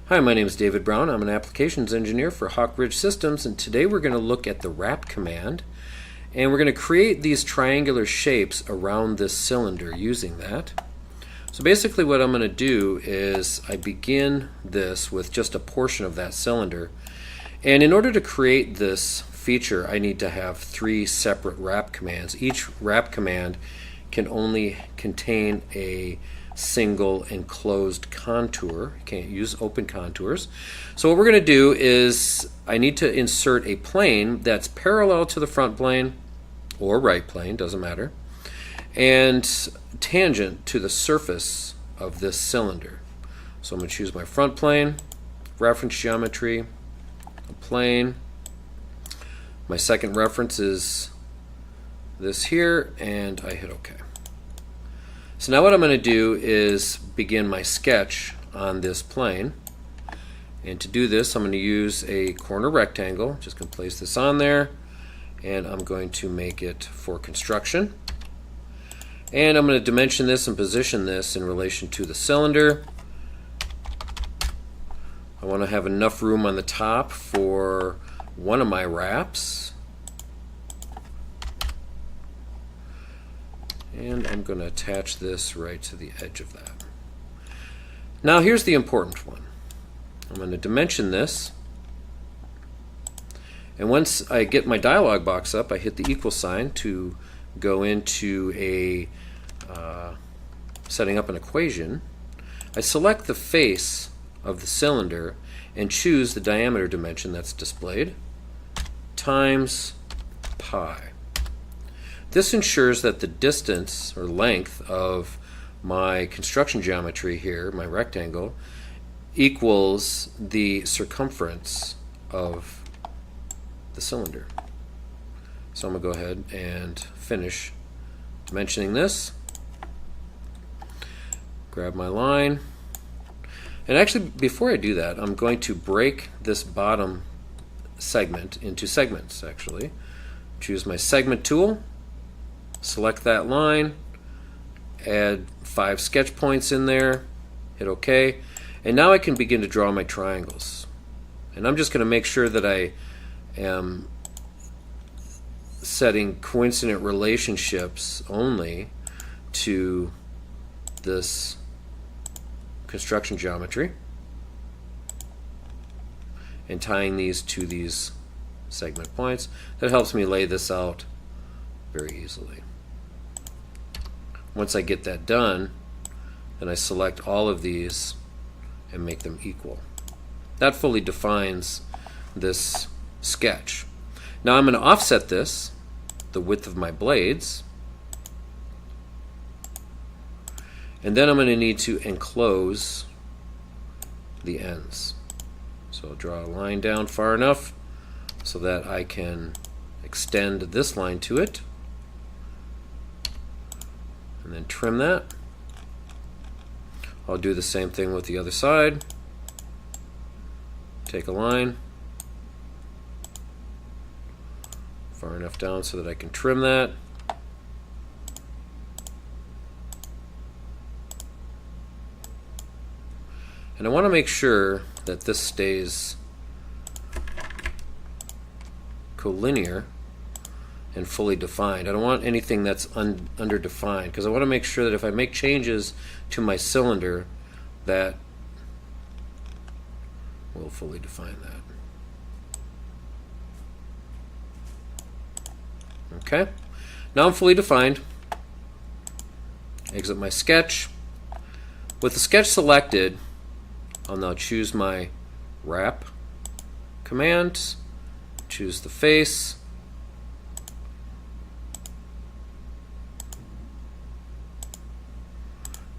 Hi, my name is David Brown. I'm an applications engineer for Hawk Ridge Systems, and today we're going to look at the wrap command, and we're going to create these triangular shapes around this cylinder using that. So basically what I'm going to do is I begin this with just a portion of that cylinder, and in order to create this feature I need to have three separate wrap commands. Each wrap command can only contain a single enclosed contour. You can't use open contours. So what we're going to do is I need to insert a plane that's parallel to the front plane or right plane, doesn't matter, and tangent to the surface of this cylinder. So I'm going to choose my front plane, reference geometry, a plane. My second reference is this here, and I hit OK. So now what I'm going to do is begin my sketch on this plane, and to do this I'm going to use a corner rectangle. Just going to place this on there, and I'm going to make it for construction, and I'm going to dimension this and position this in relation to the cylinder. I want to have enough room on the top for one of my wraps, and I'm going to attach this right to the edge of that. Now here's the important one. I'm going to dimension this, and once I get my dialog box up, I hit the equal sign to go into a setting up an equation. I select the face of the cylinder and choose the diameter dimension that's displayed times pi. This ensures that the distance or length of my construction geometry here, my rectangle, equals the circumference of the cylinder. So I'm going to go ahead and finish dimensioning this. Grab my line. And actually, before I do that, I'm going to break this bottom segment into segments, actually. Choose my segment tool, select that line, add 5 sketch points in there, hit OK, and now I can begin to draw my triangles. And I'm just going to make sure that I am setting coincident relationships only to this construction geometry and tying these to these segment points. That helps me lay this out very easily. Once I get that done, then I select all of these and make them equal. That fully defines this sketch. Now I'm going to offset this, the width of my blades, and then I'm going to need to enclose the ends. So I'll draw a line down far enough so that I can extend this line to it, and then trim that. I'll do the same thing with the other side. Take a line far enough down so that I can trim that. And I want to make sure that this stays collinear and fully defined. I don't want anything that's underdefined, because I want to make sure that if I make changes to my cylinder, that will fully define that. Okay, now I'm fully defined. Exit my sketch. With the sketch selected, I'll now choose my wrap command, choose the face,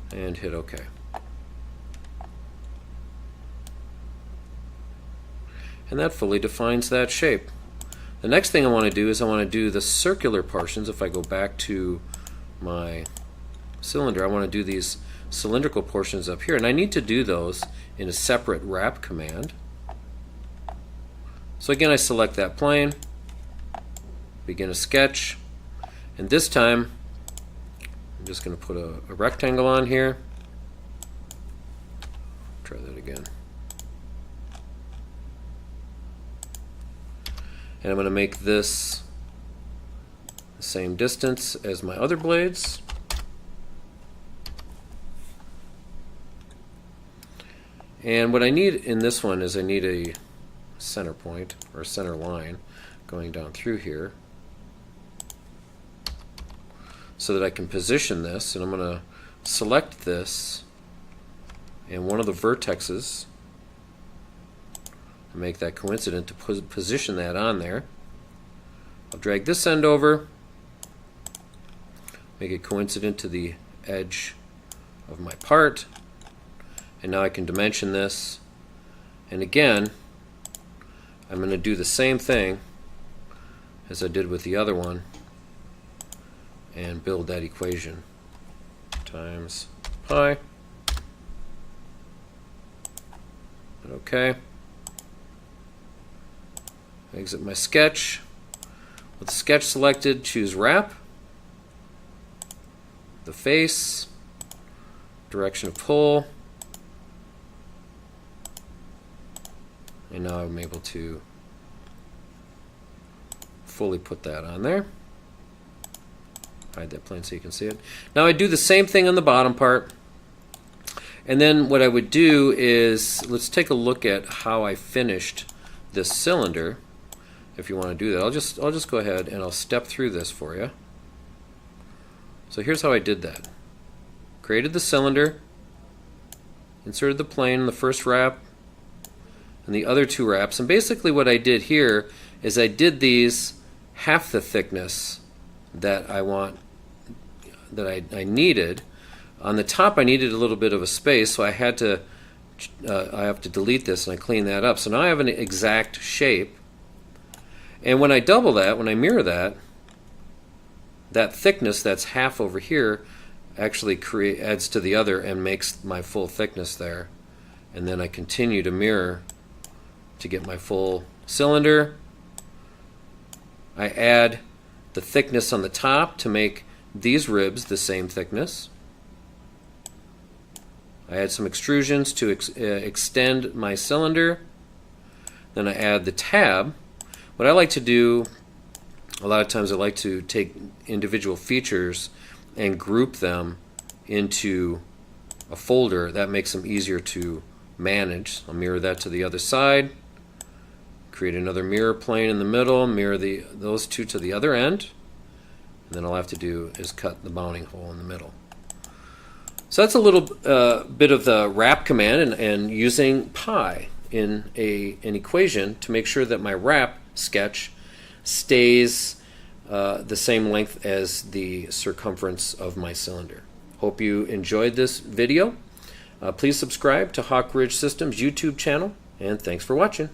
and hit OK. And that fully defines that shape. The next thing I want to do is I want to do the circular portions. If I go back to my cylinder, I want to do these cylindrical portions up here, and I need to do those in a separate wrap command. So again, I select that plane, begin a sketch, and this time I'm just going to put a rectangle on here. Try that again. And I'm going to make this the same distance as my other blades. And what I need in this one is I need a center point or center line going down through here so that I can position this. And I'm going to select this and one of the vertexes and make that coincident to position that on there. I'll drag this end over, make it coincident to the edge of my part, and now I can dimension this. And again, I'm going to do the same thing as I did with the other one and build that equation. Times pi. Okay. Exit my sketch. With the sketch selected, choose wrap, the face, direction of pull, and now I'm able to fully put that on there. Hide that plane so you can see it. Now I do the same thing on the bottom part, and then what I would do is, let's take a look at how I finished this cylinder. If you want to do that, I'll just go ahead and I'll step through this for you. So here's how I did that. Created the cylinder, inserted the plane in the first wrap and the other two wraps, and basically what I did here is I did these half the thickness that I needed. On the top I needed a little bit of a space, so I have to delete this, and I clean that up. So now I have an exact shape. And when I double that, when I mirror that, that thickness that's half over here actually adds to the other and makes my full thickness there. And then I continue to mirror to get my full cylinder. I add the thickness on the top to make these ribs the same thickness. I add some extrusions to extend my cylinder. Then I add the tab. What I like to do, a lot of times I like to take individual features and group them into a folder. That makes them easier to manage. I'll mirror that to the other side, create another mirror plane in the middle, mirror those two to the other end, and then all I have to do is cut the mounting hole in the middle. So that's a little bit of the wrap command and using pi in an equation to make sure that my wrap sketch stays the same length as the circumference of my cylinder. Hope you enjoyed this video. Please subscribe to Hawk Ridge Systems YouTube channel, and thanks for watching.